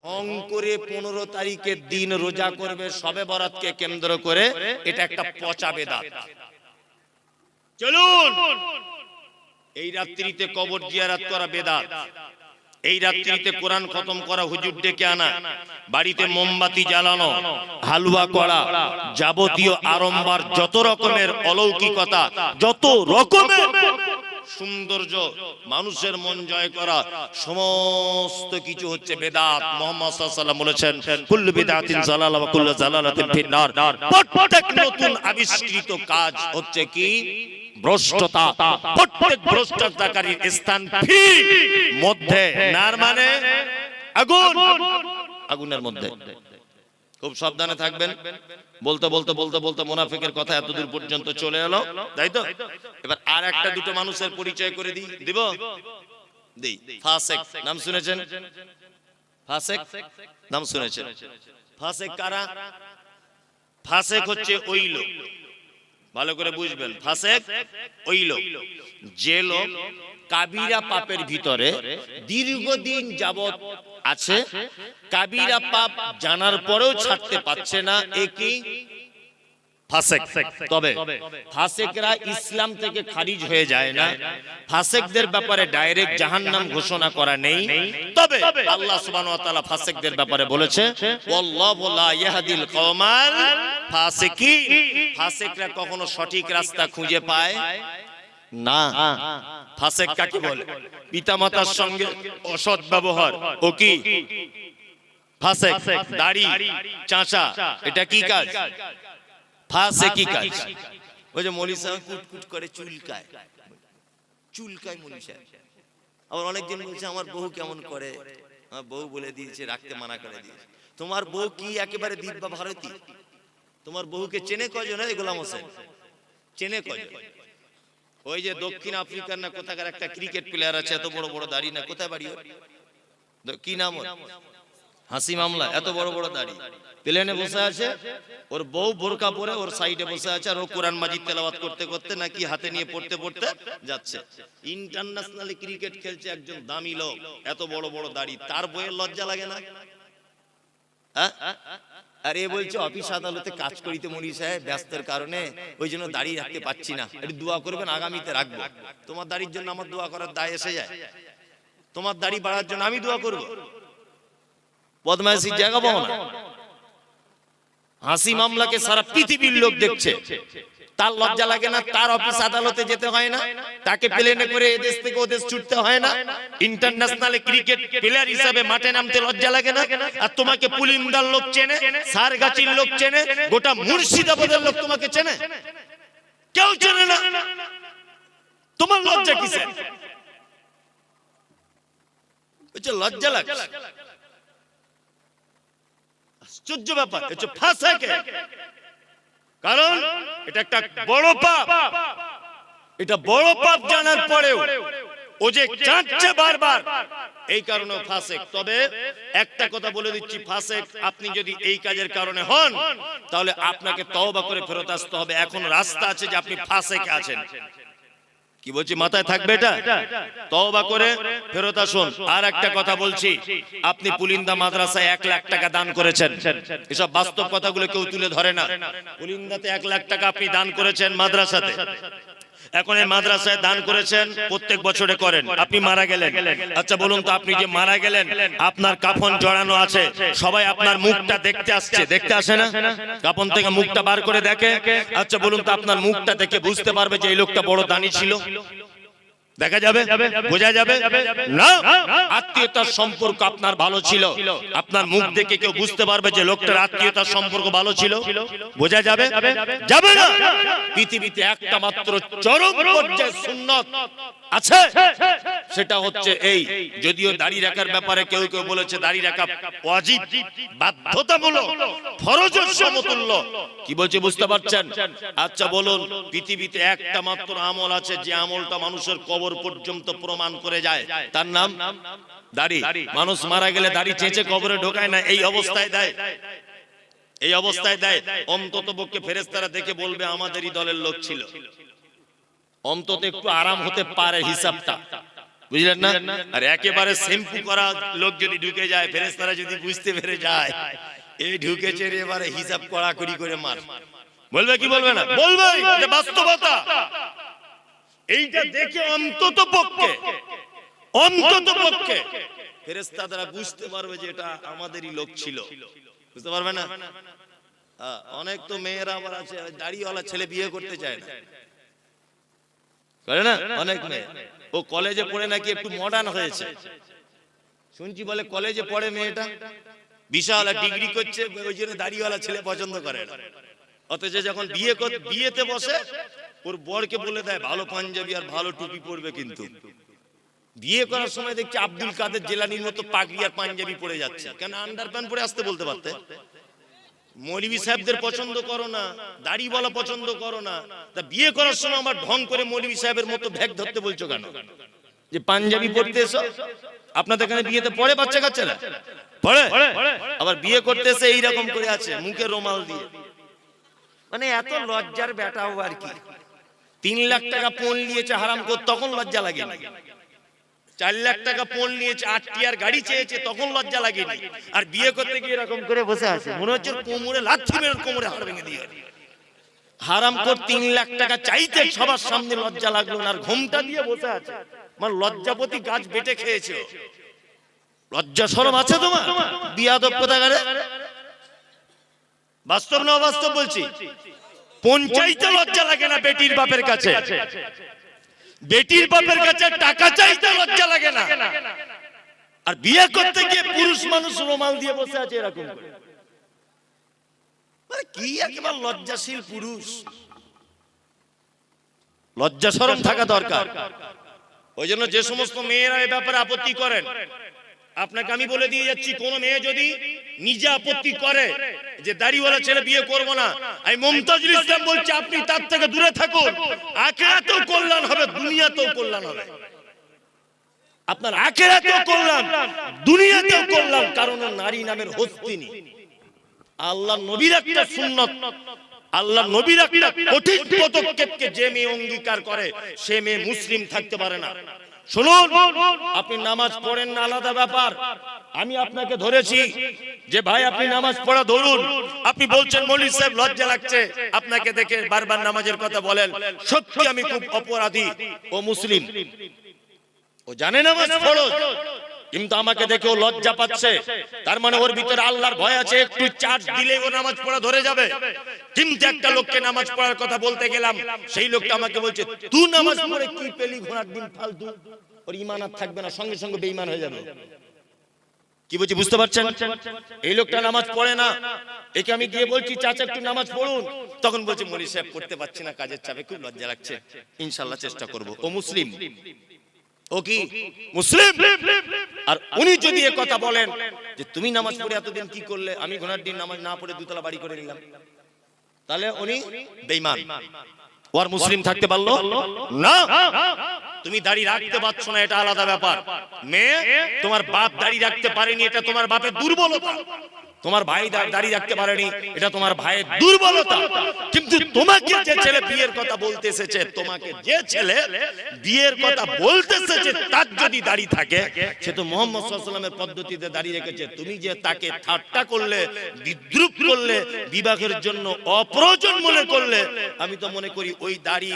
ঢং করে 15 তারিখের দিন রোজা করবে শবে বরাতকে কেন্দ্র করে, এটা একটা পচা বেদাত। চলুন, এই রাত্রিতে কবর জিয়ারত করা বেদাত, এই রাত্রিতে কোরআন খতম করা, হুজুর ডেকে আনা, বাড়িতে মোমবাতি জ্বালানো, হালুয়া করা, যাবতীয় আড়ম্বর, যত রকমের অলৌকিকতা, যত রকমের সৌন্দর্য, মানুষের মন জয় করা, সমস্ত কিছু হচ্ছে বেদাত। মুহাম্মদ সাল্লাল্লাহু আলাইহি ওয়াসাল্লাম বলেছেন, কুল্লু বিদআতিন যালালা ওয়া কুল্লু যালালাতিন ফিন্নার। প্রত্যেক নতুন আবিষ্কৃত কাজ হচ্ছে কি? ভ্রষ্টতা। প্রত্যেক ভ্রষ্টতাকারীর স্থান ফি মধ্যে, নার মানে আগুন, আগুনের মধ্যে। খুব সাবধানে থাকবেন। বলতে বলতে বলতে বলতে মুনাফিকের কথা এতদূর পর্যন্ত চলে এলো, তাই তো? এবার আর একটা দুটো মানুষের পরিচয় করে দিব। ফাসেক নাম শুনেছেন? ফাসেক নাম শুনেছেন? ফাসেক কারা? ফাসেক হচ্ছে ওই লোক, ভালো করে বুঝবেন, ফাসেক ওই লোক যে লোক কাবিরা পাপের ভিতরে দীর্ঘদিন যাবত আছে, কাবিরা পাপ জানার পরেও ছাড়তে পারছে না, একই ফাসেক। তবে ফাসেকরা ইসলাম থেকে খারিজ হয়ে যায় না, ফাসেকদের ব্যাপারে ডাইরেক্ট জাহান্নাম ঘোষণা করা নেই। তবে আল্লাহ সুবহানাহু ওয়া তাআলা ফাসেকদের ব্যাপারে বলেছে, ওয়াল্লাহু লা ইয়াহদিল কওমাল ফাসিকিন। ফাসেকরা কখনো সঠিক রাস্তা খুঁজে পায় না। ফাসেক কাকে বলে? পিতামাতার সঙ্গে অসৎ ব্যবহার, ও কি ফাসেক? দাড়ি চাঁচা, এটা কি কাজ? ফাসেকি কাজ। ওই যে মৌলভী সাহেব কুটকুট করে চুলকায়, চুলকায় মৌলভী সাহেব। আবার অনেকজন বলছে আমার বউ কেমন করে, আমার বউ বলে দিয়েছে, রাখতে মানা করে দিয়েছে। তোমার বউ কি একেবারে দিব্যা ভারতী? তোমার বউকে চেনে কজন? এই গোলাম হোসেন চেনে কজন? ওই যে দক্ষিণ আফ্রিকার না কোথাকার একটা ক্রিকেট প্লেয়ার আছে, এত বড় বড় দাড়ি, না কোথায় বাড়ি, কি নাম? হাসি মামলা, এত বড় বড় দাড়ি, প্লেনে বসে আছে, ওর বউ বোরকা পরে ওর সাইডে বসে আছে, আর ও কোরআন মাজিদ তেলাওয়াত করতে করতে নাকি হাতে নিয়ে পড়তে পড়তে যাচ্ছে। ইন্টারন্যাশনাল ক্রিকেট খেলছে একজন দামি লোক, এত বড় বড় দাড়ি, তার বইয়ের লজ্জা লাগে না? আর এ বলছে অফিস আদালতে কাজ করিতে মনি সাহেব, ব্যস্তের কারণে ওই জন্য দাঁড়িয়ে রাখতে পারছি না, একটু দোয়া করবেন, আগামীতে রাখবো। তোমার দাড়ির জন্য আমার দোয়া করার দায় এসে যায়? তোমার দাড়ি বাড়ার জন্য আমি দোয়া করবো? বদমাইশির জায়গা পাবো না। হাসি মামলাকে সারা পৃথিবীর লোক দেখছে, তার লজ্জা লাগে না? তার অফিস আদালতে যেতে হয় না, তাকে প্লেনে করে এদেশ থেকে ওদেশ ছুটতে হয় না, ইন্টারন্যাশনাল ক্রিকেট প্লেয়ার হিসাবে মাঠে নামতে লজ্জা লাগে না? আর তোমাকে পুলিন্দার লোক চেনে, সারগাছির লোক চেনে, গোটা মুর্শিদাবাদের লোক তোমাকে চেনে, কেউ চেনে না। তোমার লজ্জা কিসের? লজ্জা লাগে? আশ্চর্য ব্যাপার। কারণ এটা একটা বড় পাপ, এটা বড় পাপ জানার পরেও ও যে চাচ্ছে বারবার, এই কারণে ফাসেক। তবে একটা কথা বলে দিচ্ছি, ফাসেক আপনি যদি এই কাজের কারণে হন, তাহলে আপনাকে তওবা করে ফেরত আসতে হবে। এখন রাস্তা আছে যে আপনি ফাসেকে আছেন, কি বলছি মাথায় থাকবে এটা, তওবা করে ফেরত আসুন। আর একটা কথা বলছি, আপনি পুলিন্দা মাদ্রাসায় 1 লাখ টাকা দান করেছেন, এসব বাস্তব কথাগুলো কেউ তুলে ধরে না। পুলিন্দাতে 1 লাখ টাকা আপনি দান করেছেন মাদ্রাসাতে, এখন এই মাদ্রাসায় দান করেছেন, প্রত্যেক বছরে করেন, আপনি মারা গেলেন। আচ্ছা বলুন তো, আপনি যে মারা গেলেন, আপনার কাফন জড়ানো আছে, সবাই আপনার মুখটা দেখতে আসছে, দেখতে আসে না? কাফন থেকে মুখটা বার করে দেখে। আচ্ছা বলুন তো, আপনার মুখটা দেখে বুঝতে পারবে যে এই লোকটা বড় দানি ছিল? দেখা যাবে? বোঝা যাবে না? আত্মীয়তার সম্পর্ক আপনার ভালো ছিল, আপনার মুখ দেখে কেউ বুঝতে পারবে যে লোকটার আত্মীয়তার সম্পর্ক ভালো ছিল? বোঝা যাবে? যাবে না। পৃথিবীতে একটা মাত্র চরম পর্যায়ে সুন্নাত আছে, সেটা হচ্ছে এই। যদিও দাড়ি রাখার ব্যাপারে কেউ কেউ বলেছে দাড়ি রাখা ওয়াজিব, বাধ্যতামূলক, ফরজের সমতুল্য। কি বলছে বুঝতে পারছেন? আচ্ছা বলুন, পৃথিবীতে একটা মাত্র আমল আছে যে আমলটা মানুষের কবর পর্যন্ত প্রমাণ করে যায়, তার নাম দাড়ি। মানুষ মারা গেলে দাড়ি চেঁচে কবরে ঢোকায় না, এই অবস্থায় দেয়, এই অবস্থায় দেয়। অন্তত পক্ষে ফেরেশতারা দেখে বলবে আমাদেরই দলের লোক ছিল, অন্তত একটু আরাম হতে পারে হিসাবটা। বুঝলেন না? আর একেবারে শ্যাম্পু করা লোক যদি ঢুকে যায়, ফেরেশতারা যদি বুঝতে পেরে যায় এই ঢুকেছে রে, এবারে হিসাব কড়াকড়ি করে মার। বলবে কি বলবে না? বলবে, এটা বাস্তবতা। এইটা দেখে অন্তত পক্ষে ফেরেশতারা বুঝতে পারবে যে এটা আমাদেরই লোক ছিল। বুঝতে পারবে না? অনেক তো মেয়েরা আবার আছে দাড়িওয়ালা ছেলে বিয়ে করতে চায় না, করে না? অনেক মেয়ে ও কলেজে পড়ে নাকি একটু মডার্ন হয়েছে, শুনছি বলে কলেজে পড়ে মেয়েটা, বিশাল ডিগ্রি করছে, ওই জন্য দাড়িওয়ালা ছেলে পছন্দ করে না। অথচ যখন বিয়েতে বসে ওর বরকে বলে দেয় ভালো পাঞ্জাবি আর ভালো টুপি পরবে, কিন্তু বিয়ে করার সময় দেখছি আব্দুল কাদের জেলানির মতো পাগড়ি আর পাঞ্জাবি পরে যাচ্ছে। কেন আন্ডারপ্যান্ট পরে আসতে বলতে পারতে? মৌলভী সাহেবদের পছন্দ করো না, দাড়িওয়ালা পছন্দ করো না, তা বিয়ে করার সময় আমার ঢং করে মৌলভী সাহেবের মতো ভ্যাগ ধরতে বলছো কেন? যে পাঞ্জাবি পরতে এসো, আপনাদের এখানে বিয়েতে পড়ে বাচ্চা কাচ্চারা পড়ে, আবার বিয়ে করতে এসে এইরকম করে আছে মুখে রুমাল দিয়ে। মানে এত লজ্জার বেটাও আর কি। 3 লাখ টাকা পণ নিয়েছে হারাম করে, তখন লজ্জা লাগেনি। 4 লাখ টাকা পণ নিয়েছে, 8 টিয়ার গাড়ি চেয়েছে, তখন লজ্জা লাগেনি। আর বিয়ে করতে গিয়ে এরকম করে বসে আছে, মনে হচ্ছে কোমরে লাথি মেরে কোমরে হাড় ভেঙে দিয়ে। হারাম করে 3 লাখ টাকা চাইতে সবার সামনে লজ্জা লাগলো না, আর ঘুমটা দিয়ে বসে আছে। মানে লজ্জাপতি গাছ বেটে খেয়েছে। লজ্জা শরম আছে তোমার? বিয়াদব কোথাকারে। বাস্তব না অবাস্তব বলছি? পঞ্চায়েতে লজ্জা লাগে না বেটির বাপের কাছে, বেটির বাপের কাছে টাকা চাইতে লজ্জা লাগে না, আর বিয়ে করতে গিয়ে পুরুষ মানুষ রুমাল দিয়ে বসে আছে এরকম করে। মানে কি একেবারে লজ্জাশীল পুরুষ। লজ্জা শরম থাকা দরকার। ওই জন্য যে সমস্ত মেয়েরা এই ব্যাপারে আপত্তি করেন, আপনাকে আমি বলে দিয়ে যাচ্ছি, কোন মেয়ে যদি নিজে আপত্তি করে যে দাড়িওয়ালা ছেলে বিয়ে করব না, আমি মুমতাজুল ইসলাম বলছি আপনি তার থেকে দূরে থাকুন। আখিরাতেও কল্যাণ হবে, দুনিয়াতেও কল্যাণ হবে। আপনার আখিরাতেও কল্যাণ, দুনিয়াতেও কল্যাণ। কারণ নারী নামের হস্তিনী। আল্লাহ নবীর একটা সুন্নাত, আল্লাহ নবীর একটা কঠিন পদক্ষেপকে যে মেয়ে অঙ্গীকার করে সে মেয়ে মুসলিম থাকতে পারে না। শুনুন, আপনি নামাজ পড়েন না আলাদা ব্যাপার। আমি আপনাকে ধরেছি যে ভাই আপনি নামাজ পড়া ধরুন, আপনি বলছেন মৌলভী সাহেব লজ্জা লাগছে আপনাকে দেখে বারবার নামাজের কথা বলেন। সত্যি আমি খুব অপরাধী, ও মুসলিম, ও জানে নামাজ ফরজ, কিন্তু আমাকে দেখে ও লজ্জা পাচ্ছে। তার মানে ওর ভিতরে আল্লাহর ভয় আছে, একটু চার্জ দিলে ও নামাজ পড়া ধরে যাবে। কিন্তু একটা লোককে নামাজ পড়ার কথা বলতে গেলাম, সেই লোকটা আমাকে বলছে তুই নামাজ পড়ে কি পেলি ঘোড়ার ডিম ফালতু, ওর ঈমান আর থাকবে না, সঙ্গে সঙ্গে বেঈমান হয়ে যাবে। কি বলছি বুঝতে পারছেন? এই লোকটা নামাজ পড়ে না, একে আমি গিয়ে বলছি চাচা একটু নামাজ পড়ুন, তখন বলছে মৌলভী সাহেব পড়তে পারছি না, কাজের চাপে খুব লজ্জা লাগছে, ইনশাআল্লাহ চেষ্টা করব। ও মুসলিম, ও কি মুসলিম? আর উনি যদি এ কথা বলেন যে তুমি নামাজ পড়ে এতদিন কি করলে, আমি ঘোড়ার দিন নামাজ না পড়ে দুতলা বাড়ি করে নিলাম, তাহলে উনি বেঈমান। ওর মুসলিম থাকতে পারলো না। তুমি দাড়ি রাখতে পারছো না, এটা আলাদা ব্যাপার। মেয়ে, তোমার বাপ দাড়ি রাখতে পারেনি, এটা তোমার বাপের দুর্বলতা। তোমার ভাই দাড়ি রাখতে পারেনি, এটা তোমার ভাইয়ের দুর্বলতা। কিন্তু তোমাকে যে ছেলে বিয়ের কথা বলতে এসেছে, তোমাকে যে ছেলে বিয়ের কথা বলতে এসেছে, তার যদি দাড়ি থাকে, সে তো মুহাম্মদ সাল্লাল্লাহু আলাইহি ওয়াসাল্লামের পদ্ধতিতে দাড়ি রেখেছে। তুমি যে তাকে ঠাট্টা করলে, বিদ্রুপ করলে, বিবাহের জন্য অপ্রয়োজন মনে করলে, আমি তো মনে করি ওই দাড়ি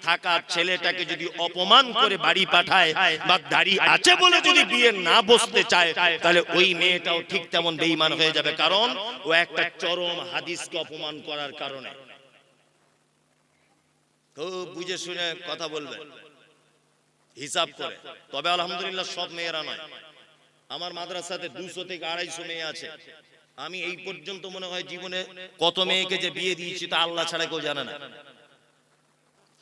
থাকা ছেলেটাকে যদি অপমান করে বাড়ি পাঠায়, বা দাড়ি আছে বলে যদি বিয়ে না বসতে চায়, তাহলে ওই মেয়েটাও ঠিক তেমন বেঈমান হয়ে যাবে। কারণ ও একটা চরম হাদিসকে অপমান করার কারণে। তো বুঝে শুনে কথা বলবে, হিসাব করে। তবে আলহামদুলিল্লাহ সব মেয়েরা নয়, আমার মাদ্রাসাতে 200 থেকে 250 মেয়ে আছে। আমি এই পর্যন্ত মনে হয় জীবনে কত মেয়েকে যে বিয়ে দিয়েছি তা আল্লাহ ছাড়া কেউ জানে না।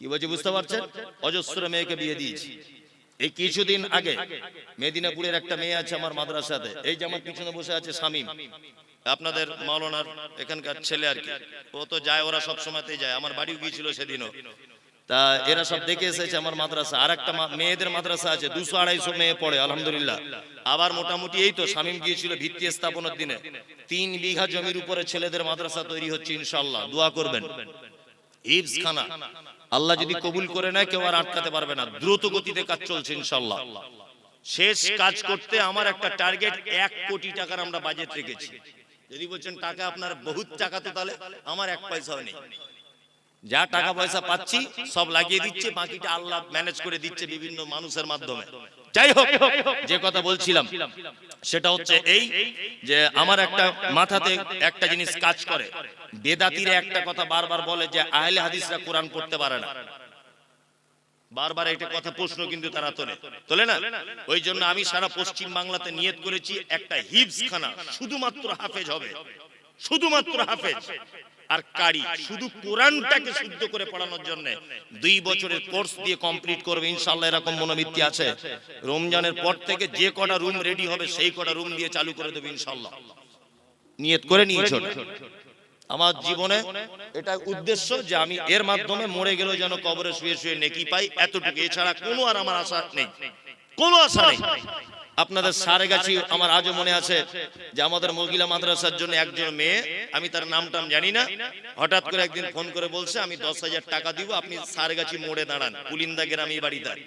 কি বলছি বুঝতে পারছেন? অজস্র মেয়েকে বিয়ে দিয়েছি। এই কিছুদিন আগে মেদিনীপুরের একটা মেয়ে আছে আমার মাদ্রাসাতে, এই যে আমার পিছনে বসে আছে শামীম, আপনাদের মাওলানার এখানকার ছেলে আর কি। ও তো যায়, ওরা সব সময়তেই যায়, আমার বাড়িও গিয়েছিল সেদিনও। তা এরা সব দেখে এসেছে আমার মাদ্রাসা। আর একটা মেয়েদের মাদ্রাসা আছে, 200-250 মেয়ে পড়ে আলহামদুলিল্লাহ। আবার মোটামুটি এই তো শামীম গিয়েছিল ভিত্তি স্থাপনের দিনে, 3 বিঘা জমির উপরে ছেলেদের মাদ্রাসা তৈরি হচ্ছে ইনশাআল্লাহ, দোয়া করবেন। হিফজখানা আল্লাহ যদি কবুল করে নেয়, কেউ আর আটকাতে পারবে না। দ্রুত গতিতে কাজ চলছে ইনশাআল্লাহ। শেষ কাজ করতে আমার একটা টার্গেট 1 কোটি টাকার আমরা বাজেট রেখেছি। যদি বলছেন টাকা আপনার বহুত টাকা, তো তাহলে আমার 1 পয়সাও নেই। যা টাকা পয়সা পাচ্ছি সব লাগিয়ে দিচ্ছে, বাকিটা আল্লাহ ম্যানেজ করে দিচ্ছে বিভিন্ন মানুষের মাধ্যমে। যাই হোক, যে কথা বলছিলাম সেটা হচ্ছে এই যে আমার একটা মাথাতে একটা জিনিস কাজ করে। বেদাতিরা একটা কথা বারবার বলে যে আহলে হাদিসরা কোরআন পড়তে পারে না। বারবার একটা কথা প্রশ্ন কিন্তু তারা তোলে না। ওই জন্য আমি সারা পশ্চিম বাংলাতে নিয়ত করেছি একটা হিফজখানা, শুধুমাত্র হাফেজ হবে, শুধুমাত্র হাফেজ আর কারি, শুধু কোরআনটাকে শুদ্ধ করে পড়ানোর জন্য 2 বছরের কোর্স দিয়ে কমপ্লিট করবে ইনশাআল্লাহ। এরকম মনোবৃত্তি আছে। রমজানের পর থেকে যে কটা রুম রেডি হবে সেই কটা রুম দিয়ে চালু করে দেবে ইনশাআল্লাহ। নিয়ত করে নিয়েছো। আমার জীবনে এটা উদ্দেশ্য যে আমি এর মাধ্যমে মরে গেলেও যেন কবরে শুয়ে শুয়ে নেকি পাই, এতটুকু। এছাড়া কোনো আর আমার আশা নেই, কোনো আশা নেই। আপনাদের সারেগাছি আমার আজও মনে আছে যে আমাদের মহিলা মাদ্রাসার জন্য একজন মেয়ে, আমি তার নামটাম জানি না, হঠাৎ করে একদিন ফোন করে বলছে আমি 10,000 টাকা দিব, আপনি সারেগাছি মোড়ে দাঁড়ান, কুলিন্দা গ্রামে বাড়িদার,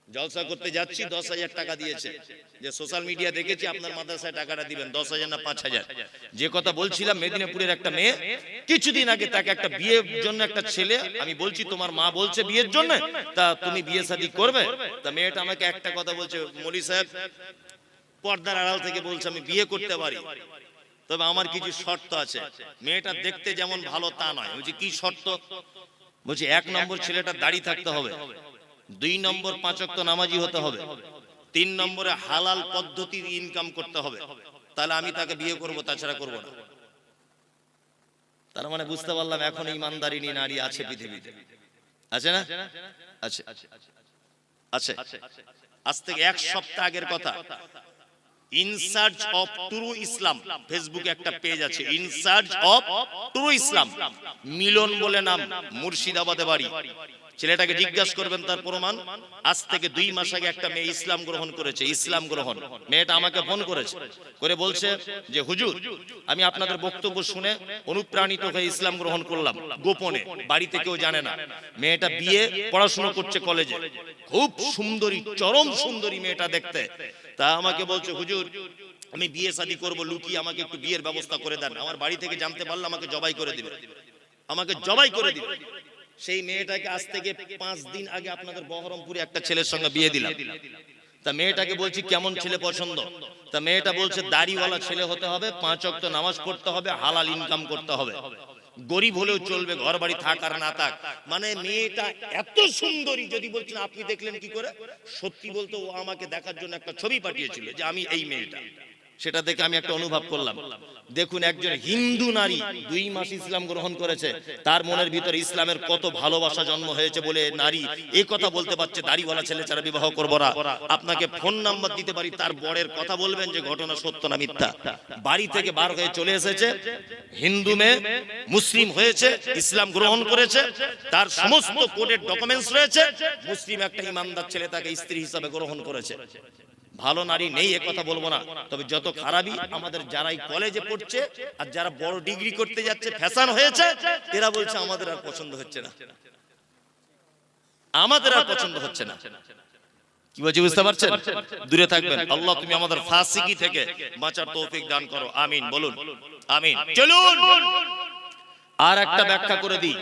জলসা করতে যাচ্ছি। 10,000 টাকা দিয়েছে। যে সোশ্যাল মিডিয়া দেখেছি আপনার মাদ্রাসায় টাকাটা দিবেন, 10,000 না 5,000। যে কথা বলছিলাম, মেদিনীপুরের একটা মেয়ে, কিছুদিন আগে তাকে একটা বিয়ের জন্য একটা ছেলে, আমি বলছি তোমার মা বলছে বিয়ের জন্য, তা তুমি বিয়ে শাদী করবে? তা মেয়েটা আমাকে একটা কথা বলছে, মৌলী সাহেব পর্দার আড়াল থেকে বলছে আমি বিয়ে করতে পারি, তবে আমার কিছু শর্ত আছে। মেয়েটা দেখতে যেমন ভালো তা নয়। বলছি কি শর্ত? বলছি 1 নম্বর ছেলেটা দাড়ি থাকতে হবে, 2 নম্বর 5 ওয়াক্ত নামাজি হতে হবে, 3 নম্বরে হালাল পদ্ধতির ইনকাম করতে হবে, তাহলে আমি তাকে বিয়ে করব, তাছাড়া করব না। তার মানে বুঝতে পারলাম এখন ইমানদারিনী নারী আছে পৃথিবীতে, আছে না? আছে, আছে। আজ থেকে 1 সপ্তাহ আগের কথা, ইন সার্চ অফ ট্রু ইসলাম, ফেসবুকে একটা পেজ আছে, ইন সার্চ অফ ট্রু ইসলাম, মিলন বলে নাম, মুর্শিদাবাদে বাড়ি। ছেলেটাকে জিজ্ঞাসা করবেন তার প্রমাণ। আজ থেকে 2 মাস আগে একটা মেয়ে ইসলাম গ্রহণ করেছে, ইসলাম গ্রহণ। মেয়েটা আমাকে ফোন করেছে, করে বলছে যে হুজুর আমি আপনাদের বক্তব্য শুনে অনুপ্রাণিত হয়ে ইসলাম গ্রহণ করলাম, গোপনে, বাড়িতে কেউ জানে না। মেয়েটা বিয়ে পড়াশোনা করছে কলেজে, খুব সুন্দরী, চরম সুন্দরী মেয়েটা দেখতে। তা আমাকে বলছে হুজুর আমি বিয়ে শাদী করব, লুকিয়ে আমাকে একটু বিয়ের ব্যবস্থা করে দেন, আমার বাড়ি থেকে জানতে পারলে আমাকে জবাই করে দিবে, আমাকে জবাই করে দিবে। সেই মেয়েটাকে আজ থেকে 5 দিন আগে আপনাদের বহরমপুরে একটা ছেলের সঙ্গে বিয়ে দিলাম। তা মেয়েটাকে বলছি কেমন ছেলে পছন্দ? তা মেয়েটা বলছে দাড়িওয়ালা ছেলে হতে হবে, 5 ওয়াক্ত নামাজ পড়তে হবে, হালাল ইনকাম করতে হবে, গরিব হলেও চলবে, ঘর বাড়ি থাক আর না থাক। মানে মেয়েটা এত সুন্দরী, যদি বলছেন আপনি দেখলেন কি করে? সত্যি বলতে ও আমাকে দেখার জন্য একটা ছবি পাঠিয়েছিল যে আমি এই মেয়েটা, সেটা দেখে আমি একটা অনুভব করলাম। দেখুন একজন হিন্দু নারী 2 মাস ইসলাম গ্রহণ করেছে, তার মনের ভিতরে ইসলামের কত ভালোবাসা জন্ম হয়েছে বলে নারী এই কথা বলতে পারছে দাড়িওয়ালা ছেলে ছাড়া বিবাহ করব না। আপনাকে ফোন নাম্বার দিতে পারি, তার বরের কথা বলবেন যে ঘটনা সত্য না মিথ্যা। বাড়ি থেকে বার হয়ে চলে এসেছে, হিন্দু মেয়ে মুসলিম হয়েছে, ইসলাম গ্রহণ করেছে, তার সমস্ত কোর্টের ডকুমেন্টস রয়েছে, মুসলিম একটা ইমানদার ছেলে তাকে স্ত্রী হিসাবে গ্রহণ করেছে। ভালো নারী নেই এ কথা বলবো না, তবে যত খারাপই আমাদের যারাই কলেজে পড়ছে আর যারা বড় ডিগ্রি করতে যাচ্ছে, ফ্যাশন হয়েছে, এরা বলছে আমাদের আর পছন্দ হচ্ছে না, আমাদের আর পছন্দ হচ্ছে না। কি বলছি বুঝতে পারছেন? দূরে থাকবেন। আল্লাহ তুমি আমাদের ফাসিকি থেকে বাঁচার তৌফিক দান করো, আমিন বলুন, আমিন। চলুন আর একটা ব্যাখ্যা করে দিই,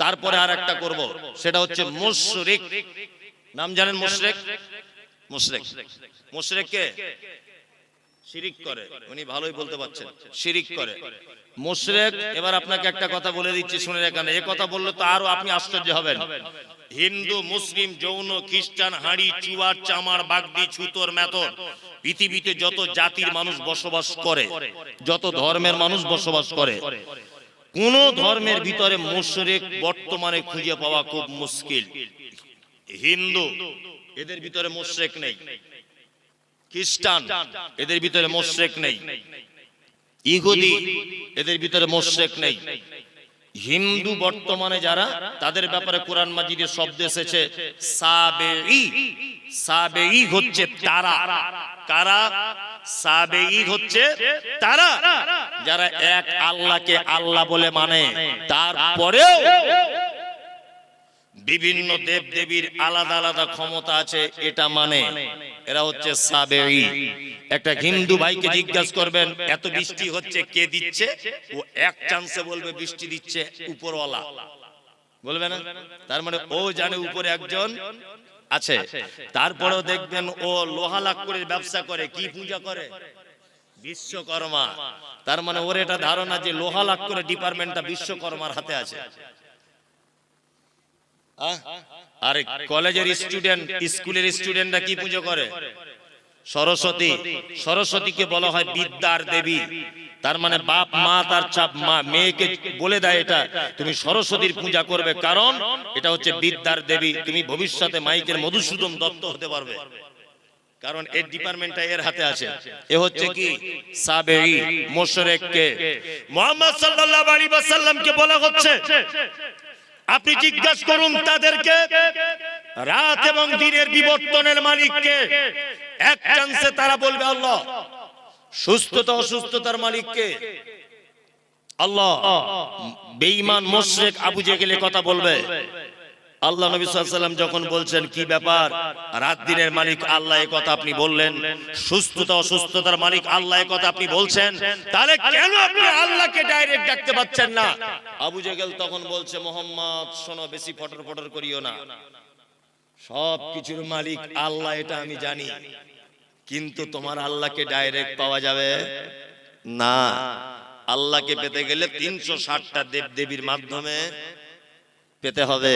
তারপরে আর একটা করব, সেটা হচ্ছে মুশরিক। নাম জানেন মুশরিক? মুশরিক, মুশরিক কে? শিরিক করে, উনি ভালোই বলতে পারছেন, শিরিক করে মুশরিক। এবার আপনাকে একটা কথা বলে দিচ্ছি, শুনে রাখেন, এই কথা বললে তো আরো আপনি আশ্চর্য হবেন। হিন্দু, মুসলিম, জৈন, খ্রিস্টান, হাঁড়ি, চুয়ার, চামার, বাগদি, ছুতর, মেথর, পৃথিবীতে যত জাতির মানুষ বসবাস করে, যত ধর্মের মানুষ বসবাস করে, কোন ধর্মের ভিতরে মুশরিক বর্তমানে খুঁজে পাওয়া খুব মুশকিল। হিন্দু, এদের ভিতরে মুশরিক নেই। খ্রিস্টান, এদের ভিতরে মুশরিক নেই। ইহুদি, এদের ভিতরে মুশরিক নেই। হিন্দু বর্তমানে যারা, তাদের ব্যাপারে কোরআন মাজিদে শব্দ এসেছে সাবেঈ। সাবেঈ হচ্ছে তারা। কারা? সাবেঈ হচ্ছে তারা যারা এক আল্লাহকে আল্লাহ বলে মানে, তারপরেও বিভিন্ন দেব দেবীর আলাদা আলাদা ক্ষমতা আছে এটা মানে। এরা হচ্ছে সাবেঈ। একটা হিন্দু ভাইকে জিজ্ঞাসা করবেন এত বৃষ্টি হচ্ছে কে দিচ্ছে, ও এক চান্সে বলবে বৃষ্টি দিচ্ছে উপরওয়ালা, বলবে না? তার মানে ও জানে উপরে একজন আছে। তারপরেও দেখবেন ও লোহা লাক্কড়ের ব্যবসা করে, কি পূজা করে? বিশ্বকর্মা। তার মানে ওর এটা ধারণা যে লোহা লাক্কড়ের ডিপার্টমেন্টটা বিশ্বকর্মার হাতে আছে। আর কলেজের স্টুডেন্ট, স্কুলের স্টুডেন্টরা কি পুজো করে? সরস্বতী। সরস্বতীকে বলা হয় বিদ্যার দেবী। তার মানে বাপ মা তার মেয়েকে বলে দেয় এটা তুমি সরস্বতীর পূজা করবে, কারণ এটা হচ্ছে বিদ্যার দেবী, তুমি ভবিষ্যতে মাইকের মধুসূদন দত্ত হতে পারবে, কারণ এই ডিপার্টমেন্টটা এর হাতে আছে। এ হচ্ছে কি সাবেঈ মুশরিক। কে? মুহাম্মদ সাল্লাল্লাহু আলাইহি ওয়াসাল্লামকে বলা হচ্ছে আপনি জিজ্ঞাসা করুন তাদেরকে রাত এবং দিনের বিবর্তনের মালিক কে? এক চান্সে তারা বলবে আল্লাহ। সুস্থতা অসুস্থতার মালিক কে? আল্লাহ। বেঈমান মুশরিক আবু জেহেল কথা বলবে। আল্লাহ নবী সাল্লাল্লাহু আলাইহি ওয়াসাল্লাম যখন বলছেন কি ব্যাপার, রাত দিনের মালিক আল্লাহ, এই কথা আপনি বললেন, সুস্থতা অসুস্থতার মালিক আল্লাহ, এই কথা আপনি বলছেন, তাহলে কেন আপনি আল্লাহকে ডাইরেক্ট ডাকতে পাচ্ছেন না? আবু জেহেল তখন বলছে মুহাম্মদ শোনো, বেশি ফটর ফটর করিও না, সব কিছুর মালিক আল্লাহ এটা আমি জানি, কিন্তু তোমার আল্লাহকে ডাইরেক্ট পাওয়া যাবে না। আল্লাহকে পেতে গেলে 360টা দেব দেবীর মাধ্যমে পেতে হবে।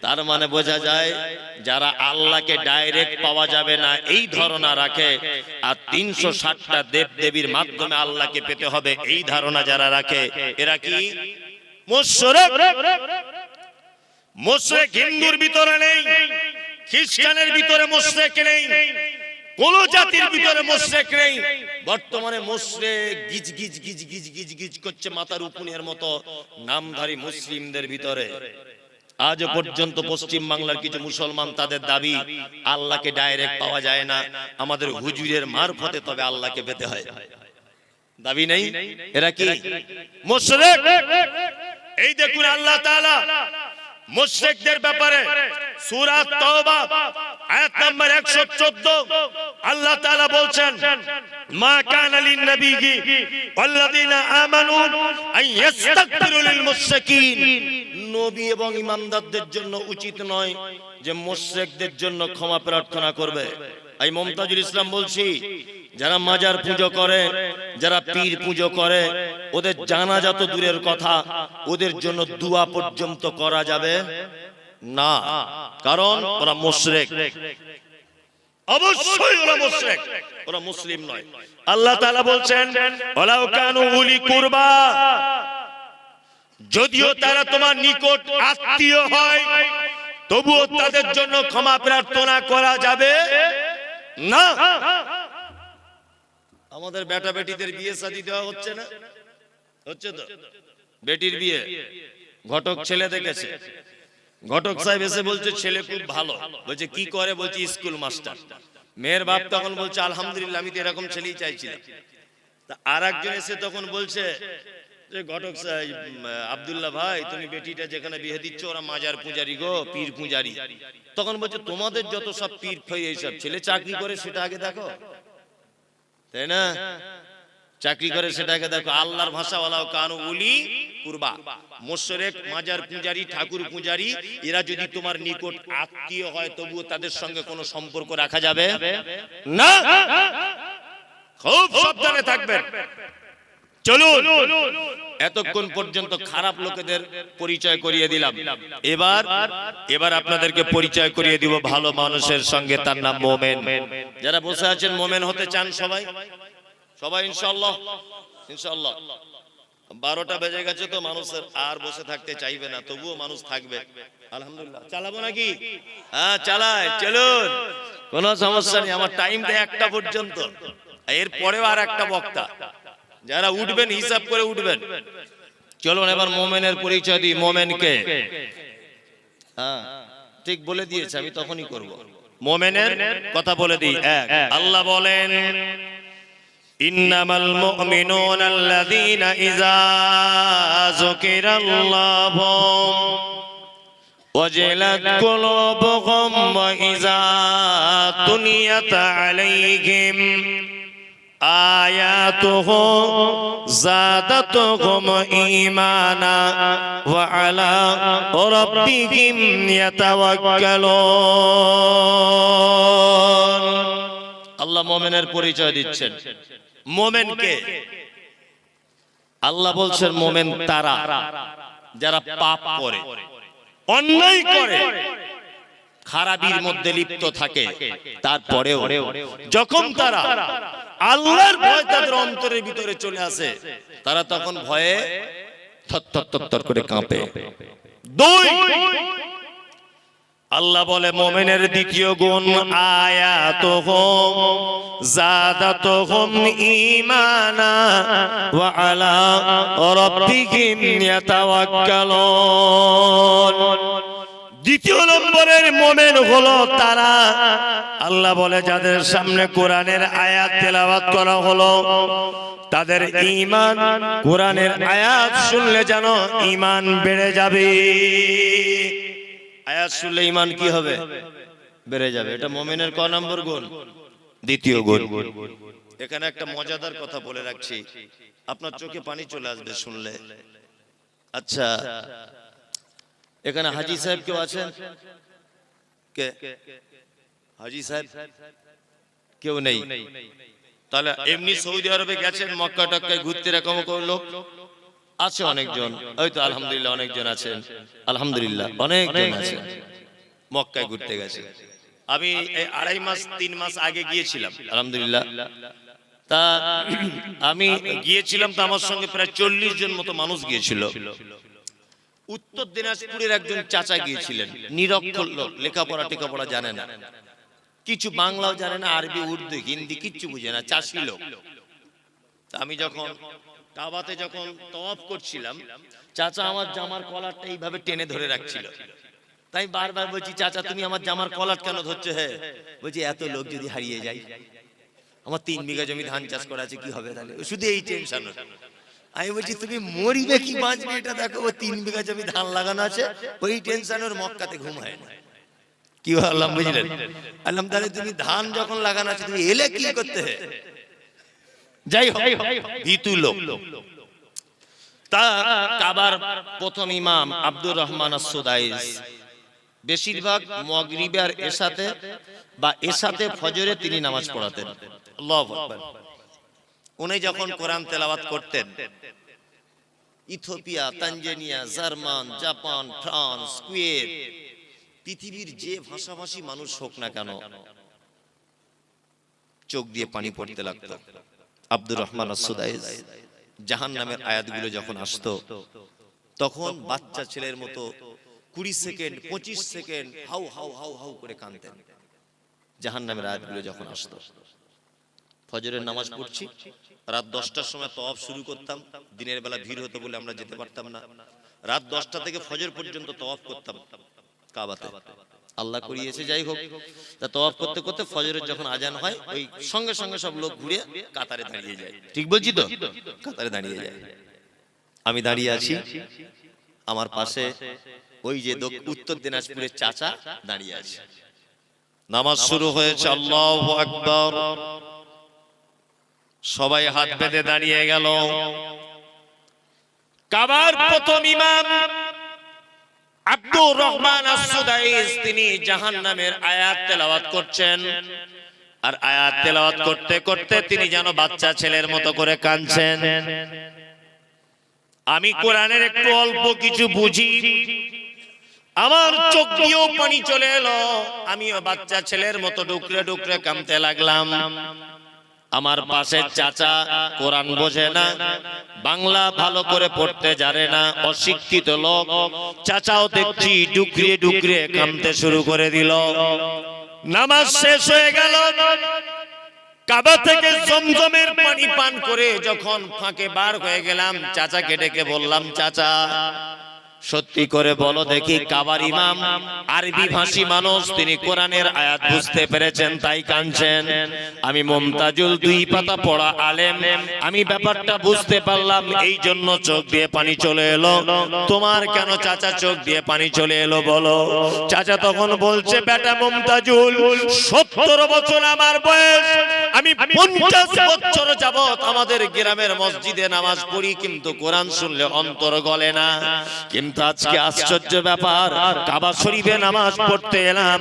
তার মানে বোঝা যায় যারা আল্লাহকে ডাইরেক্ট পাওয়া যাবে না এই ধারণা রাখে, আর 360টা দেব দেবীর মাধ্যমে আল্লাহকে পেতে হবে এই ধারণা যারা রাখে, এরা কি মুশরিক। মুশরিক হিন্দুর ভিতরে নেই, খ্রিস্টানের ভিতরে মুশরিক নেই, কোন জাতির ভিতরে মুশরিক নেই। বর্তমানে মুশরিক গিজ গিজ গিজ গিজ গিজ গিজ করছে মাথার উকুনের মতো নামধারী মুসলিমদের ভিতরে। আজ পর্যন্ত পশ্চিম বাংলার কিছু মুসলমান তাদের দাবি আল্লাহকে ডাইরেক্ট পাওয়া যায় না, আমাদের হুজুরের মারফতে তবে আল্লাহকে পেতে হয়, দাবি নেই। এরা কি মুশরিক। এই দেখুন আল্লাহ তাআলা মুশরিকদের ব্যাপারে সূরা তাওবা আয়াত নাম্বার 114 আল্লাহ তাআলা বলছেন মা কানা লিন নবিয়্যি ওয়াল্লাযিনা আমানু আন ইস্তাগফিরু লিল মুশরিকিন। নবী এবং ইমানদারদের জন্য উচিত নয় যে মুশরিকদের জন্য ক্ষমা প্রার্থনা করবে। এই মুমতাজুল ইসলাম বলছি, যারা মাজার পুজো করে, যারা পীর পুজো করে, ওদের জানাজা তো দূরের কথা, ওদের জন্য দোয়া পর্যন্ত করা যাবে না, কারণ ওরা মুশরিক। অবশ্যই ওরা মুশরিক, ওরা মুসলিম নয়। আল্লাহ তাআলা বলছেন ওয়ালাউ কানু উলি কুরবা, যদিও তারা তোমার নিকট আত্মীয় হয় তবুও তাদের জন্য ক্ষমা প্রার্থনা করা যাবে না। আমাদের বেটা বেটিদের বিয়ে শাদী দেওয়া হচ্ছে না? হচ্ছে তো। বেটির বিয়ে ঘটক ছেলে দেখেছে, ঘটক সাহেব এসে বলছে ছেলে খুব ভালো, বলছে কি করে, বলছে স্কুল মাস্টার। মেয়ের বাপ তখন বলছে আলহামদুলিল্লাহ, আমি তো এরকম ছেলেই চাইছিলাম। তা আর একজন এসে তখন বলছে যে ঘটক সাহেব আব্দুল্লাহ ভাই, তুমি বেটিটা যেখানে বিয়ে দিচ্ছ ওরা মাজার পূজারি গো, পীর পূজারি। তখন বলছে তোমাদের যত সব পীর ফই এইসব, ছেলে চাকরি করে সেটা আগে দেখো, তাই না? চাকরি করে সেটাকে দেখো। আল্লাহর ভাষা ওয়ালাউ কানু উলি কুরবা, মুশরিক মাজার পূজারি ঠাকুর পূজারি এরা যদি তোমার নিকট আত্মীয় হয় তবুও তাদের সঙ্গে কোনো সম্পর্ক রাখা যাবে না। খুব সাবধানে থাকবেন। চলুন, এতক্ষণ পর্যন্ত খারাপ লোকেদের পরিচয় করিয়ে দিলাম, এবার আপনাদেরকে পরিচয় করিয়ে দিব ভালো মানুষের সঙ্গে, তার নাম মোমেন। যারা বসে আছেন মোমেন হতে চান সবাই, সবাই ইনশাআল্লাহ। ইনশাআল্লাহ 12টা বেজে গেছে তো মানুষের আর বসে থাকতে চাইবে না, তবুও মানুষ থাকবে। আলহামদুলিল্লাহ। চালাবো নাকি? হ্যাঁ চালাই, চলুন, কোনো সমস্যা নেই। আমার টাইম দেয় 1টা পর্যন্ত, এর পরেও আর একটা বক্তা। যারা উঠবেন হিসাব করে উঠবেন। চলুন এবার মোমেনের পরিচয় দিই। মোমেনকে হ্যাঁ ঠিক বলে দিয়েছে, আমি তখনই করব। মোমেনের কথা বলে দিই। এক, আল্লাহ বলেন ইন্নামাল মুমিনুনা আল্লাযীনা ইযা যুকিরাল্লাহু وجلت قلوبهم وإذا تليت عليهم آياته زادتهم إيمانا وعلى ربهم يتوكلون আল্লাহ মুমিনের পরিচয় দিচ্ছেন। মুমিন কে? আল্লাহ বলছেন মুমিন তারা যারা পাপ করে, অন্যায় করে, খারাপির মধ্যে লিপ্ত থাকে, তারপরেও যখন তারা আল্লাহর ভয় তাদের অন্তরের ভিতরে চলে আসে, তারা তখন ভয়ে থরথর করে কাঁপে। দুই, আল্লাহ বলে মুমিনের দ্বিতীয় গুণ আয়াতুহুম জাদাতুহুম ঈমানা ওয়া আলা রাব্বিহিম ইয়াতাওয়াক্কালুন। দ্বিতীয় নম্বরের মুমিন হলো তারা, আল্লাহ বলে যাদের সামনে কোরআনের আয়াত তেলাওয়াত করা হলো, তাদের ঈমান কোরআনের আয়াত শুনলে যেন ঈমান বেড়ে যাবে। আয়াত শুনলে ঈমান কি হবে? বেড়ে যাবে। এটা মুমিনের ক নম্বর গুণ? দ্বিতীয় গুণ। এখানে একটা মজাদার কথা বলে রাখছি, আপনার চোখে পানি চলে আসবে শুনলে। আচ্ছা, এখানে হাজী সাহেব কেউ আছেন? কে হাজী সাহেব? কেউ নেই? তাহলে এমনি সৌদি আরবে গেছেন, মক্কা টক্কায় ঘুরতে, এরকম লোক আছে অনেকজন। ওই তো আলহামদুলিল্লাহ অনেকজন আছেন, আলহামদুলিল্লাহ অনেকজন আছেন, মক্কায় ঘুরতে গেছে। আমি এই 2.5 মাস 3 মাস আগে গিয়েছিলাম, আলহামদুলিল্লাহ। তা আমি গিয়েছিলাম, তো আমার সঙ্গে প্রায় 40 জন মতো মানুষ গিয়েছিল। উত্তর দিনাজপুরের একজন চাচা গিয়েছিলেন, নিরক্ষর লোক, লেখাপড়া টেখাপড়া জানে না, কিছু বাংলাও জানে না, আরবি উর্দু হিন্দি কিচ্ছু বুঝে না, চাষি লোক। আমি যখন কাবাতে যখন তওয়াফ করছিলাম, চাচা আমার জামার কলারটা এইভাবে টেনে ধরে রাখছিল। তাই বারবার বলছি, চাচা তুমি আমার জামার কলার কেন ধরছো? হ্যাঁ, বলছি এত লোক যদি হারিয়ে যায়, আমার 3 বিঘা জমি ধান চাষ করা আছে, কি হবে তাহলে? শুধু এই টেনশন। আমি বলছি তুমি মরিবে কি বাঁচবে এটা দেখো, 3 বিঘা জমি ধান লাগানো আছে, ওই টেনশন ওর মক্কাতে ঘুম হয় না। কি বললাম বুঝলেন? আল্লাহ তাহলে তুমি ধান যখন লাগানো আছে, তুমি এলে কি করতে? যাই হোক, ভীতু লোক। তা কাবার প্রথম ইমাম আব্দুর রহমান আস-সুদাইস বেশিরভাগ মাগরিবে আর এশাতে বা এশাতে ফজরে তিনি নামাজ পড়াতেন। আল্লাহু আকবার। উনি যখন কোরআন তেলাওয়াত করতেন, Ethiopia, Tanzania, German, Japan, France, Kuwait, পৃথিবীর যে ভাষাভাষী মানুষ হোক না কেন, চোখ দিয়ে পানি পড়তে লাগতো। আব্দুর রহমান আস-সুদাইস জাহান্নামের আয়াতগুলো যখন আসতো, তখন বাচ্চা ছেলের মতো 20 second 25 second how how how how করে কাঁদতেন। জাহান্নামের আয়াতগুলো যখন আসতো, ফজরের নামাজ পড়ছি, রাত 10টার সময় তওয়াফ শুরু করতাম। দিনের বেলা ভিড় হতো বলে আমরা যেতে পারতাম না। রাত 10টা থেকে ফজর পর্যন্ত তওয়াফ করতাম কাবাতে, আল্লাহ করিয়েছে। যাই হোক, তা তওয়াফ করতে করতে ফজরের যখন আজান হয়, ওই সঙ্গে সঙ্গে সব লোক ঘুরে কাতারে দাঁড়িয়ে যায়। ঠিক বলছি তো? কাতারে দাঁড়িয়ে যায়। আমি দাঁড়িয়ে আছি, আমার পাশে ওই যে উত্তর দিনাজপুরের চাচা দাঁড়িয়ে আছে। নামাজ শুরু হয়েছে, আল্লাহু আকবার। সবাই হাত বেঁধে দাঁড়িয়ে গেল। কাবার প্রথম ইমাম আব্দুর রহমান আস-সুদাইস তিনি জাহান্নামের আয়াত তেলাওয়াত করছেন। আর আয়াত তেলাওয়াত করতে করতে তিনি যেন বাচ্চা ছেলের মতো করে কাঁদছেন। আমি কোরআনের একটু অল্প কিছু বুঝি, আমার চোখ দিয়েও পানি চলে এলো। আমিও বাচ্চা ছেলের মতো ডুকরে ডুকরে কাঁদতে লাগলাম। আমার পাশে চাচা কোরআন বোঝে না, বাংলা ভালো করে পড়তে জানে না, অশিক্ষিত লোক। চাচাও দেখছি ডুকরে ডুকরে কাঁদতে শুরু করে দিল। নামাজ শেষ হয়ে গেল। কাবা থেকে জমজমের পানি পান করে যখন ফাঁকে বার হয়ে গেলাম, চাচাকে ডেকে বললাম, চাচা সত্যি করে বলো দেখি, কাবার ইমাম আরবি ভাষী মানুষ, তিনি কোরআনের আয়াত বুঝতে পেরেছেন তাই কাঁদছেন। আমি মুমতাজুল 2 পাতা পড়া আলেম, আমি ব্যাপারটা বুঝতে পারলাম, এই জন্য চোখ দিয়ে পানি চলে এলো। তোমার কেন চাচা চোখ দিয়ে পানি চলে এলো বলো? চাচা তখন বলছে, বেটা মুমতাজুল, 70 বছর আমার বয়স, আমি 50 বছর যাবত আমাদের গ্রামের মসজিদে নামাজ পড়ি, কিন্তু কোরআন শুনলে অন্তর গলে না। কিন্তু আজকে আশ্চর্য ব্যাপার, কাবা শরীফে নামাজ পড়তে এলাম,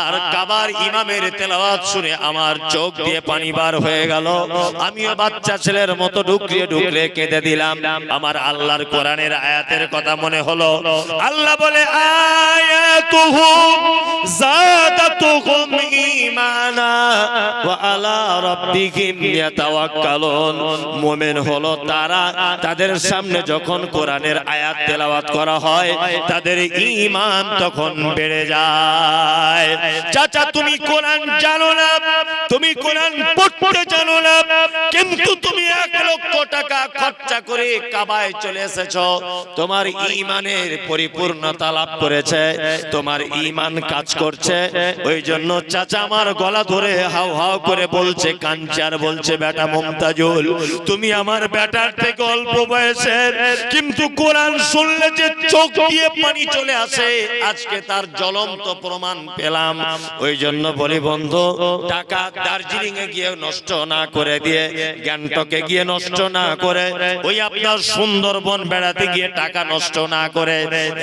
আর কাবার ইমামের তেলাওয়াত শুনে আমার চোখ দিয়ে পানি বার হয়ে গেল। আমিও বাচ্চা ছেলের মতো ডুকরিয়ে ডুকরিয়ে কেঁদে দিলাম। আমার আল্লাহর কোরআনের আয়াতের কথা মনে হলো। আল্লাহ বলে, আয়াতুহু যাদাতুহুম ঈমানা ওয়া আলা রাব্বিহিম ইয়াতাওয়াক্কালুন। মুমিন হলো তারা, তাদের সামনে যখন কোরআনের আয়াত তেলাওয়াত করা হয় তাদের ঈমান তখন বেড়ে যায়। চাচা তুমি কোরআন জানো না, তুমি কোরআন পড়তে জানো না, কিন্তু তুমি 1 লক্ষ টাকা খরচা করে কাবায় চলে এসেছো, তোমার ঈমানের পরিপূর্ণতা লাভ করেছে, তোমার ঈমান কাজ করছে। ওই জন্য চাচা আমার গলা ধরে হাউ হাউ করে বলছে, কাঞ্চার বলছে, বেটা মুমতাজুল, তুমি আমার বেটার থেকে অল্প বয়সের, কিন্তু কোরআন শুনলে যে চোখ দিয়ে পানি চলে আসে, আজকে তার জ্বলন্ত প্রমাণ পেলাম। ওই জন্য বলি বন্ধু, টাকা দার্জিলিং এ গিয়ে নষ্ট না করে দিয়ে, গ্যাংটকে গিয়ে নষ্ট না করে, ওই আপনার সুন্দরবন বেড়াতে গিয়ে টাকা নষ্ট না করে,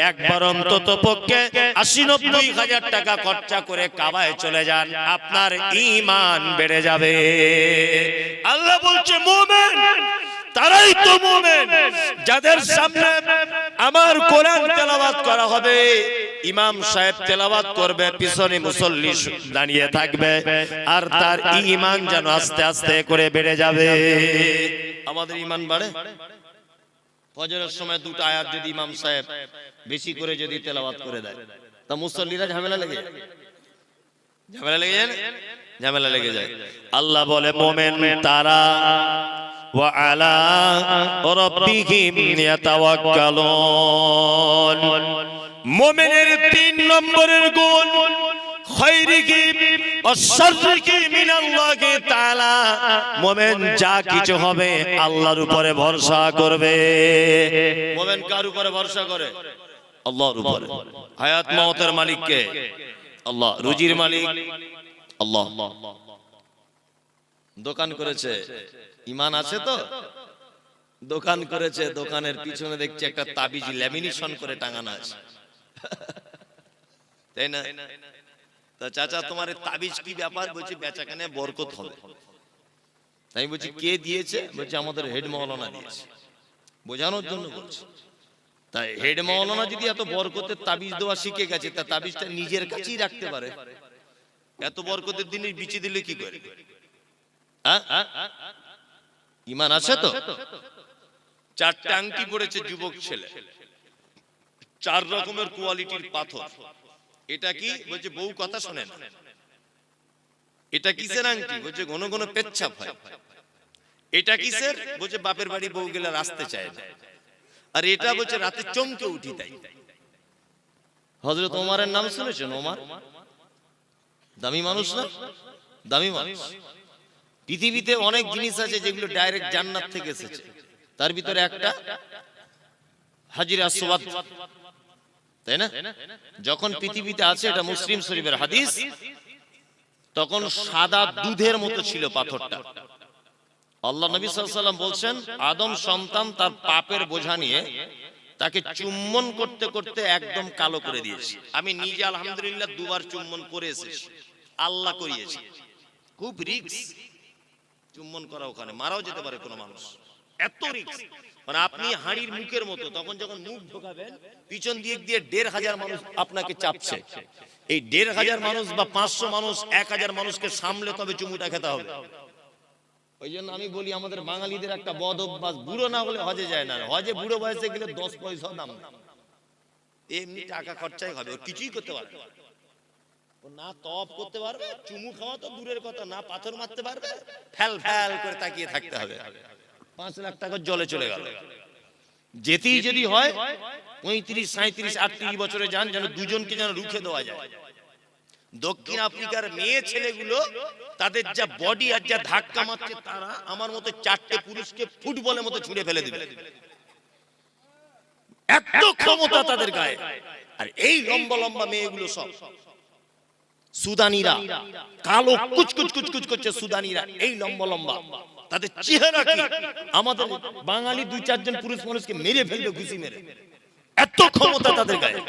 একবার অন্তত পক্ষে 80-90 হাজার টাকা খরচা করে কাবায় চলে যান, আপনার ঈমান বেড়ে যাবে। আল্লাহ বলছে, মুমিন তারাই তো মুমিন যাদের সামনে আমার কোরআন তেলাওয়াত করা হবে, ইমাম সাহেব তেলাওয়াত করবে, পিছনে মুসল্লি দাঁড়িয়ে থাকবে, আর তার ঈমান যেন আস্তে আস্তে করে বেড়ে যাবে। আমাদের ঈমান বাড়ে। ফজরের সময় 2টা আয়াত যদি ইমাম সাহেব বেশি করে যদি তেলাওয়াত করে দেয়, তা মুসল্লিরা ঝামেলা লেগে যায়, ঝামেলা লেগে যায়। আল্লাহ বলে, মুমিন তারা ওয়া আলা রাব্বিহিম ইয়াতাওয়াক্কালুন। মুমিনের 3 নম্বরের গুণ, খায়রিহি ওয়া শাররিহি মিনাল্লাহি তাআলা। মুমিন যা কিছু হবে আল্লাহর উপরে ভরসা করবে। মুমিন কার উপরে ভরসা করে? আল্লাহর উপরে। হায়াত মওতের মালিক কে? আল্লাহ। রুজির মালিক আল্লাহ। দোকান করেছে, ঈমান আছে তো? দোকান করেছে, দোকানের পিছনে দেখছি একটা তাবিজ ল্যামিনেশন করে টাঙানো আছে, তাই না? তা চাচা তোমার তাবিজ কি ব্যাপার? বলছি বেচাকেনে বরকত হবে। তাই বলছি কে দিয়েছে? বলছে আমাদের হেড মাওলানা দিয়েছে। বোঝানোর জন্য বলছে। তাই হেড মাওলানা যদি এত বরকতের তাবিজ দেওয়া শিখে গেছে, তা তাবিজটা নিজের কাছেই রাখতে পারে, এত বরকতের দিনে বিচি দিলে কি করে? ঈমান আছে তো? 4টে আংটি পড়েছে যুবক ছেলে, 4 রকমের কোয়ালিটির পাথর। এটা কি? বলছে বউ কথা শোনে না। এটা কিসের আংটি? বলছে ঘন ঘন পেচ্ছাপ হয়। এটা কিসের? বলছে বাপের বাড়ি বউ গেলে রাস্তে চায় না। আর এটা বলছে রাতে চমকে উঠি তাই। হযরত ওমরের নাম শুনেছেন? ওমর দামি মানুষ না? দামি মানুষ। পৃথিবীতে অনেক জিনিস আছে যেগুলো ডাইরেক্ট জান্নাত থেকে এসেছে, তার ভিতরে একটা হাজির আসওয়াদ, তাই না? যখন পৃথিবীতে আছে, এটা মুসলিম শরীফের হাদিস, তখন সাদা দুধের মতো ছিল পাথরটা। আল্লাহ নবী সাল্লাল্লাহু আলাইহি ওয়াসাল্লাম বলছেন, আদম সন্তান তার পাপের বোঝা নিয়ে তাকে চুম্বন করতে করতে একদম কালো করে দিয়েছে। আমি নিজে আলহামদুলিল্লাহ 2 বার চুম্বন করে এসেছি, আল্লাহ করিয়েছে। খুব রিস্ক চুম্বন করা, ওখানে মারাও যেতে পারে কোনো মানুষ, এত রিস্ক। মানে আপনি হাড়ির মুখের মতো, তখন যখন মুখ ঢোকাবেন পিছন দিক দিয়ে 1,500 মানুষ আপনাকে চাপছে। এই 1,500 মানুষ বা 500 মানুষ, 1000 মানুষকে সামলে তবে চুমুটা খেতে হবে। ওই জন্য আমি বলি আমাদের বাঙালিদের একটা বদ অভ্যাস, বুড়ো না হলে হজে যায় না। হজে বুড়ো বয়সে গেলে 10 পয়সা দাম না, এমনি টাকা খরচাই হবে, ও কিছুই করতে পারবে না। ও না তপ করতে পারবে, চুমু খাওয়া তো দূরের কথা, না পাথর মারতে পারবে, ফ্যাল ফ্যাল করে তাকিয়ে থাকতে হবে। 5 লাখ টাকা জলে চলে গেল। যেতেই যদি হয় 35, 37, 38 বছরে যান, যেন দুজনকে যেন রুখে দেওয়া যায়। দক্ষিণ আফ্রিকার মেয়ে ছেলেগুলো তাদের যা বডি আর যা ধাক্কা মারছে, তারা আমার মতো 4টে পুরুষকে ফুটবলের মতো ছুঁড়ে ফেলে দিবে, এত ক্ষমতা তাদের গায়ে। আর এই লম্বা লম্বা মেয়েগুলো সব সুদানিরা, কালো কুচকুচ কুচকুচ করছে সুদানিরা, এই লম্বা লম্বা, তাদের চেহারা কি আমাদের বাঙালি 2-4 জন পুরুষ মানুষকে মেরে ফেলবে ঘুষি মেরে, এত ক্ষমতা তাদের গায়ে।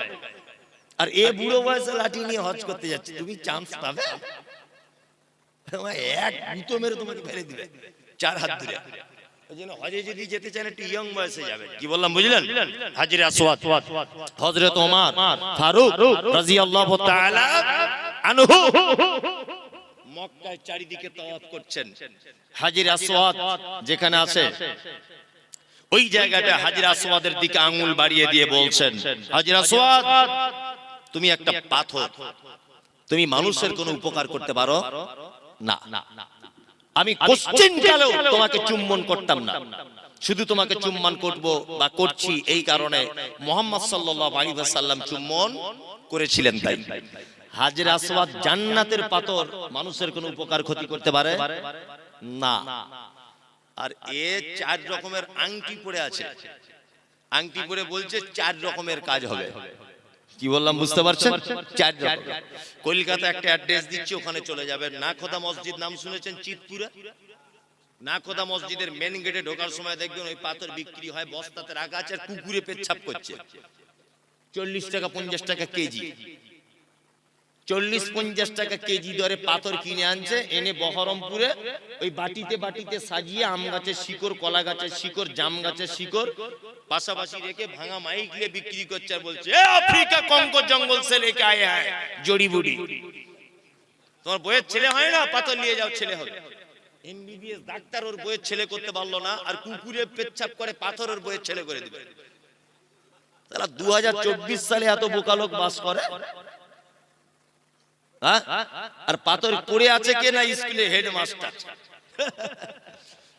আর এ বুড়ো বয়সে লাঠি নিয়ে হজ করতে যাচ্ছে, তুমি চান্স পাবে? এক গুঁতো মেরে তোমাকে ফেলে দিবে 4 হাত দূরে। ওইজন্য হজে যদি যেতে চান একটু ইয়ং বয়সে যাবেন। কি বললাম বুঝলেন? হাজরে আসওয়াদ হযরত ওমর ফারুক রাদিয়াল্লাহু তাআলা আনহু মক্কায় চারিদিকে তাওয়াফ করছেন। হাজরে আসওয়াদ যেখানে আছে, ওই জায়গাটা হাজরে আসওয়াদের দিকে আঙ্গুল বাড়িয়ে দিয়ে বলছেন, হাজরে আসওয়াদ তুমি একটা পাথর, তুমি মানুষের কোনো উপকার করতে পারো না। আমি কোশ্চেন কালেও তোমাকে চুম্বন করতাম না, শুধু তোমাকে চুম্বন করব বা করছি এই কারণে মুহাম্মদ সাল্লাল্লাহু আলাইহি ওয়াসাল্লাম চুম্বন করেছিলেন তাই। হাজরে আসওয়াদ জান্নাতের পাথর, মানুষের কোনো উপকার ক্ষতি করতে পারে না। আর এ 4 রকমের আংটি পরে আছে, আংটি পরে বলছে 4 রকমের কাজ হবে। কি বললাম বুঝতে পারছেন? 4 রকম। কলকাতা একটা অ্যাড্রেস দিচ্ছি, ওখানে চলে যাবেন। নাখোদা মসজিদ নাম শুনেছেন? চিতপুরে নাখোদা মসজিদের মেন গেটে ঢোকার সময় দেখবেন ওই পাথর বিক্রি হয়, বস্তাতে রাখা আছে, আর কুকুরে পেচ্ছাপ করছে। 40 টাকা 50 টাকা কেজি, 40-50 টাকা কেজি দরে পাথর কিনে আনছে, এনে বহরমপুরে ওই বাটিতে বাটিতে সাজিয়ে আম গাছের শিকড়, কলা গাছের শিকড়, জাম গাছের শিকড় পাশাপাশি রেখে ভাঙা মাইক দিয়ে বিক্রি করছে, আর বলছে আফ্রিকা কঙ্কো জঙ্গল সে লেকে আয়ে হ্যায় জড়িবুটি। তোমার বইয়ের ছেলে হয় না, পাথর নিয়ে যাও, ছেলে হবে। এমবিবিএস ডাক্তার ওর বইয়ের ছেলে করতে পারলো না, আর কুকুরে পেচ্ছাপ করে পাথর ওর বইয়ের ছেলে করে দিবে। তাহলে 2024 সালে এত বোকা লোক বাস করে। আর পাথর পড়ে আছে কে না? স্কুলে হেডমাস্টার।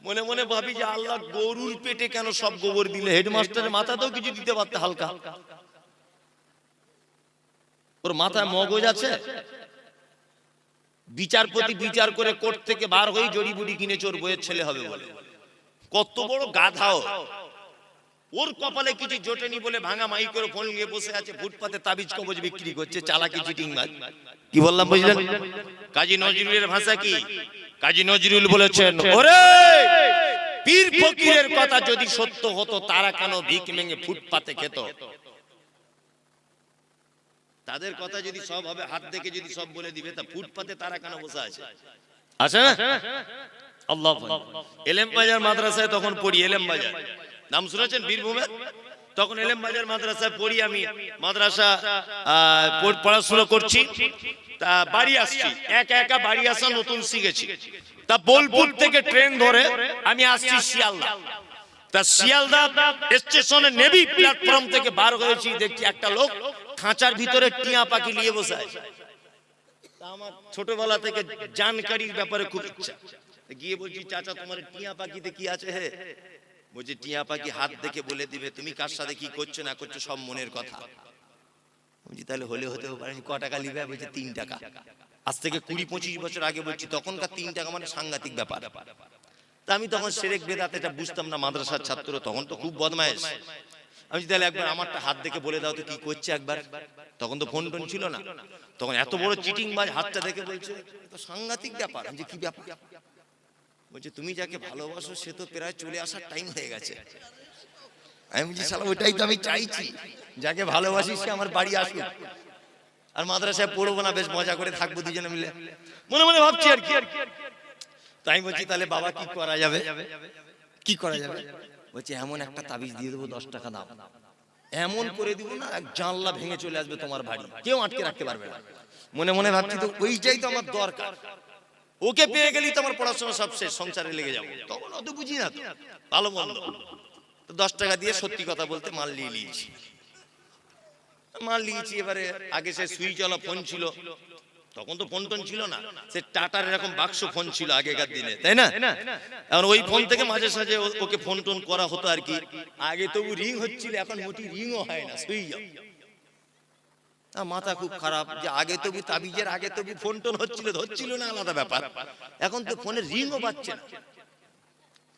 মনে মনে ভাবি যে আল্লাহ গরুর পেটে কেন সব গোবর দিলে? হেডমাস্টারের মাথাতেও কিছু দিতে পারতে হালকা। ওর মাথায় মগজ আছে? বিচারপতি বিচার করে কোর্ট থেকে বার হয়ে জড়িবুটি কিনে চোর বইয়ের ছেলে হবে বলে। কত বড় গাধাও! ওর কপালে কিছু জোটেনি বলে ভাঙা মাইকের ফোন নিয়ে বসে আছে, ফুটপাতে তাবিজ কবজ বিক্রি করছে, চালাকি চিটিংবাজ। কি বললাম বুঝলেন? কাজী নজরুলের ভাষা কি? কাজী নজরুল বলেছেন, ওরে পীর ফকিরের কথা যদি সত্য হতো, তারা কেন ভিক ভেঙে ফুটপাতে খেত? তাদের কথা যদি সব হবে, হাত দেখে যদি সব বলে দিবে, তা ফুটপাতে তারা কেন বসে আছে? আছে না? আল্লাহ। এলেম বাজার মাদ্রাসায় তখন পড়ি, এলেম বাজার নাম শুনেছেন বীরভূমের? তখন এলেম বাজার মাদ্রাসায় পড়ি আমি, মাদ্রাসা পড়াশোনা করছি। তা বাড়ি আসছি, একা একা বাড়ি আসা নতুন শিখেছি। তা বোলপুর থেকে ট্রেন ধরে আমি আসছি শিয়ালদা। তা শিয়ালদা স্টেশনে নেভি প্ল্যাটফর্ম থেকে বার হয়েছি, দেখছি একটা লোক খাঁচার ভিতরে টিয়া পাখি নিয়ে বসে আছে। তা আমার ছোটবেলা থেকে জানকারির ব্যাপারে খুব ইচ্ছা, গিয়ে বলছি, চাচা তোমার টিয়া পাখিতে কি আছে? হে বলছে, টিয়া পাখি হাত দেখে বলে দিবে তুমি কার সাথে কি করছো না করছো, সব মনের কথা। বলছি তাহলে হলে হতেও পারে। ক টাকা নিবে? বলছে 3 টাকা। আজ থেকে 20-25 বছর আগে বলছি, তখনকার 3 টাকা মানে সাংঘাতিক ব্যাপার। তা আমি তখন শিরক বেদাত এটা বুঝতাম না, মাদ্রাসার ছাত্র, তখন তো খুব বদমায়েশ। আমি তাহলে একবার আমারটা হাত দেখে বলে দাও তো কি করছে একবার। তখন তো ফোন টোন ছিল না, তখন এত বড় চিটিংবাজ হাতটা দেখে বলছে, তো সাংঘাতিক ব্যাপার। আমি যে কি ব্যাপার? বলছে তুমি যাকে ভালোবাসো সে তো প্রায় চলে আসার টাইম হয়ে গেছে। আমি বলছি শালা ওইটাই তো আমি চাইছি, যাকে ভালোবাসি সে আমার বাড়ি আসুক, আর মাদ্রাসায় পড়বো না, বেশ মজা করে থাকবো দুজনে মিলে, মনে মনে ভাবছি আর কি। তাই বলছি তাহলে বাবা কি করা যাবে? কি করা যাবে? বলছে এমন একটা তাবিজ দিয়ে দেবো, 10 টাকা দাও, এমন করে দিব না এক জানলা ভেঙে চলে আসবে তোমার বাড়ি, কেউ আটকে রাখতে পারবে না। মনে মনে ভাবছি তো ওইটাই তো আমার দরকার, ওকে পেয়ে গেলেই তো আমার পড়াশোনা সব শেষ, সংসারে লেগে যাবো। তখন অত বুঝি না তো ভালো মন্দ। 10 টাকা দিয়ে সত্যি কথা বলতে মাল নিয়ে নিয়েছি। এবারে আগে সে সুইচ ওয়ালা ফোন ছিল, তখন তো ফোন টোন ছিল না, সে টাটার এরকম বাক্স ফোন ছিল আগেকার দিনে, তাই না? এখন ওই ফোন থেকে মাঝে সাঝে ওকে ফোন টোন করা হতো আর কি। আগে তো রিং হচ্ছিল, এখন মোটি রিংও হয় না, শুই যাও। মাথা খুব খারাপ যে আগে তবু তাবিজের আগে তবু ফোন টোন হচ্ছিল না, আলাদা ব্যাপার। এখন তো ফোনে রিংও পাচ্ছে না।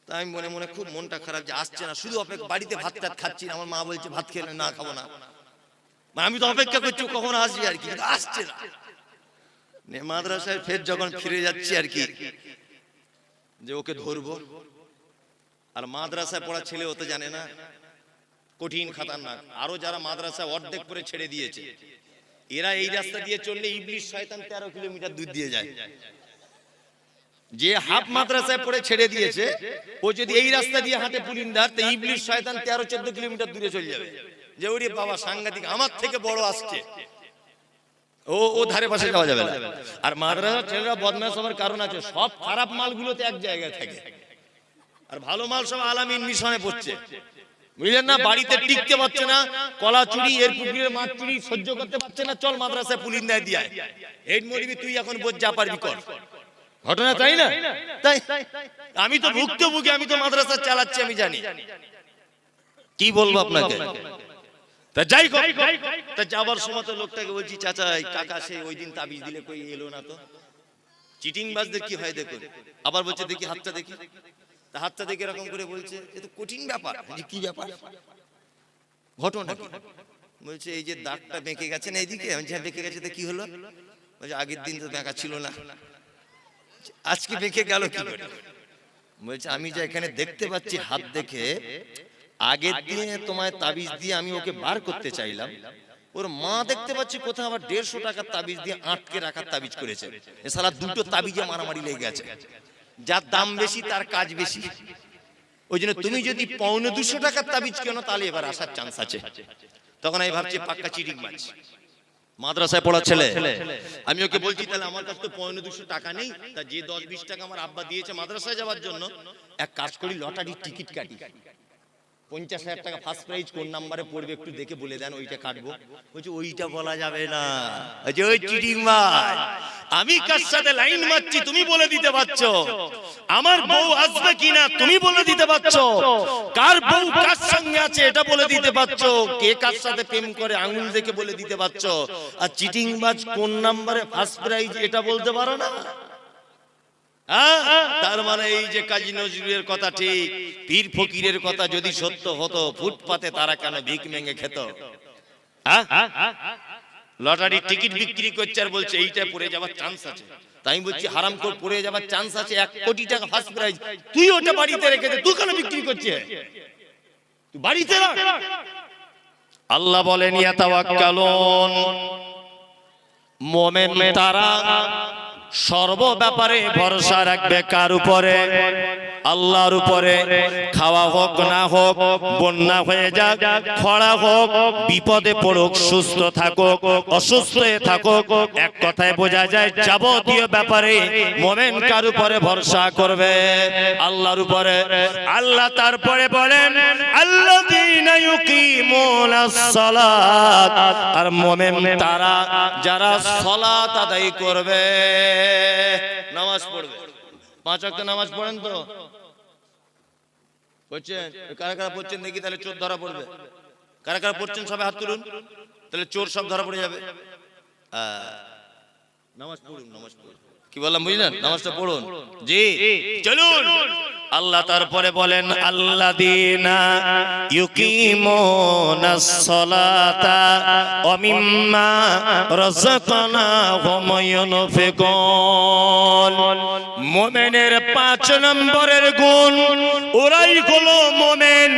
তাই আমি মনে মনে খুব মনটা খারাপ যে আসছে না, শুধু অপেক্ষা, বাড়িতে ভাত টাত খাচ্ছি, আমার মা বলছে ভাত খেলে না, খাবো না, আমি তো অপেক্ষা করছি কখন আসবে আর কি, আসছে না। মাদ্রাসায় ফের যখন ফিরে যাচ্ছি আর কি, যে ওকে ধরবো, আর মাদ্রাসায় পড়া ছেলে ও তো জানে না, কঠিন খাতারনাক। আরো যারা মাদ্রাসায় অর্ধেক করে ছেড়ে দিয়েছে, এরা এই রাস্তা দিয়ে চললে ইবলিশ শয়তান 13 কিলোমিটার দূর দিয়ে যায়। যে হাফ মাদ্রাসায় পড়ে ছেড়ে দিয়েছে, ও যদি এই রাস্তা দিয়ে হাঁটে পুলিন্দার, তো ইবলিশ শয়তান 13-14 কিলোমিটার দূরে চলে যাবে, যে ওরে বাবা সাংঘাতিক, আমার থেকে বড় আসছে, ও ধারে পাশে যাওয়া যাবে না। আর মাদ্রাসার ছেলেরা বদমাশ হওয়ার কারণ আছে, সব খারাপ মালগুলোতে এক জায়গায় থাকে, আর ভালো মাল সব আলামিন মিশনে পড়ছে, বুঝলেন না? বাড়িতে টিকতে পারছে না, কলা চুরি, এর পুকুরের মাছ চুরি সহ্য করতে পারছে না, চল মাদ্রাসায় পুলিন্দায় দিয়ে এই মরিবি, তুই এখন বোঝ যা পারবি কর। ঘটনা তাই না? তাই আমি তো ভুক্তভোগী, আমি তো মাদ্রাসা চালাচ্ছি, আমি জানি। কি বলবো আপনাকে? তা যাই হোক, তা যাবার সময় তো লোকটাকে বলছি, চাচা কাকা সে ওই দিন তাবিজ দিলে কই এলো না তো। চিটিং বাজদের কি হয় দেখুন। আবার বলছে দেখি হাতটা দেখি, তা হাতটা দেখে এরকম করে বলছে, এ তো কঠিন ব্যাপার। কি ব্যাপার? ঘটনা কি? বলছে এই যে দাগটা বেঁকে গেছে না এইদিকে, যা বেঁকে গেছে তো কি হলো? বলছে আগের দিন তো বেঁকা ছিল না, আজকে বেঁকে গেল কি করে? বলছে আমি যা এখানে দেখতে পাচ্ছি হাত দেখে, আগের দিনে তোমায় তাবিজ দিয়ে আমি ওকে বার করতে চাইলাম, ওর মা দেখতে পাচ্ছি কোথাও আবার 150 টাকার তাবিজ দিয়ে আটকে রাখার তাবিজ করেছে। এ শালা দুটো তাবিজে মারামারি লেগে গেছে, যার দাম বেশি তার কাজ বেশি। ওই জন্য তুমি যদি 250 টাকার তাবিজ কেন, তাহলে এবার আসার চান্স আছে। তখন আমি ভাবছি পাক্কা চিটিং মাছ, মাদ্রাসায় পড়া ছেলে। আমি ওকে বলছি তাহলে আমার কাছে তো 250 টাকা নেই, তা যে 10-20 টাকা আমার আব্বা দিয়েছে মাদ্রাসায় যাওয়ার জন্য, এক কাজ করি লটারির টিকিট কাটি, 50,000 টাকা ফার্স্ট প্রাইজ কোন নাম্বারে পড়বে একটু দেখে বলে দেন, ওইটা কাটবো। বলছে ওইটা বলা যাবে না, ওই চিটিং মার। আমি কার সাথে লাইন মারছি তুমি বলে দিতে পারছো, আমার বউ আসবে কিনা তুমি বলে দিতে পারছো, কার বউ কার সঙ্গে আছে এটা বলে দিতে পারছো, কে কার সাথে প্রেম করে আঙুল দেখে বলে দিতে পারছো, আর চিটিং বাজ কোন নাম্বারে ফার্স্ট প্রাইজ এটা বলতে পারো না। তার মানে এই যে কাজী নজরুলের কথা ঠিক, পীর ফকিরের কথা যদি সত্য হতো, ফুটপাতে তারা কেন ভিক মেঙ্গে খেত? লটারি টিকিট বিক্রি করছে আর বলছে এইটা পড়ে যাওয়ার চান্স আছে। তাই বলছি হারাম করে পড়ে যাওয়ার চান্স আছে, 1 কোটি টাকা ফার্স্ট প্রাইজ, তুই ওটা বাড়িতে রেখে দে, তুই কেন বিক্রি করছিস? তুই বাড়িতে রাখ। আল্লাহ বলেন ইয়াতাওয়াক্কালুন, মুমিন তারা সর্ব ব্যাপারে ভরসা রাখবে কার উপরে? আল্লাহর উপরে। খাওয়া হোক না হোক, বন্যা হয়ে যাক, খরা হোক, বিপদে পড়ুক, সুস্থ থাকুক, অসুস্থ হয়ে থাকুক, এক কথায় বোঝা যায় যাবতীয় ব্যাপারে মুমিন কার উপরে ভরসা করবে? আল্লাহর উপরে। আল্লাহ তারপরে বলেন আল্লাযীনা ইউকিমুনাস সালাত, আর মুমিন তারা যারা সালাত আদায় করবে, নামাজ পড়বে। 5 ওয়াক্ত নামাজ পড়েন তো? পড়ছেন? কারা কারা পড়ছেন দেখি, তাহলে চোর ধরা পড়বে। কারা কারা পড়ছেন সবাই হাত তুলুন, তাহলে চোর সব ধরা পড়ে যাবে। নামাজ পড়ুন, নামাজ পড়ুন। কি বললাম বুঝলেন? নামাজটা পড়ুন। জি চলুন। আল্লাহ তারপরে বলেন আল্লাযীনা ইউকিমুনাস সালাতা ওয়া মিম্মা রাযাকনাহুম ইউনফিকুন। মুমিনের 5 নম্বরের গুণ, ওরাই হলো মুমিন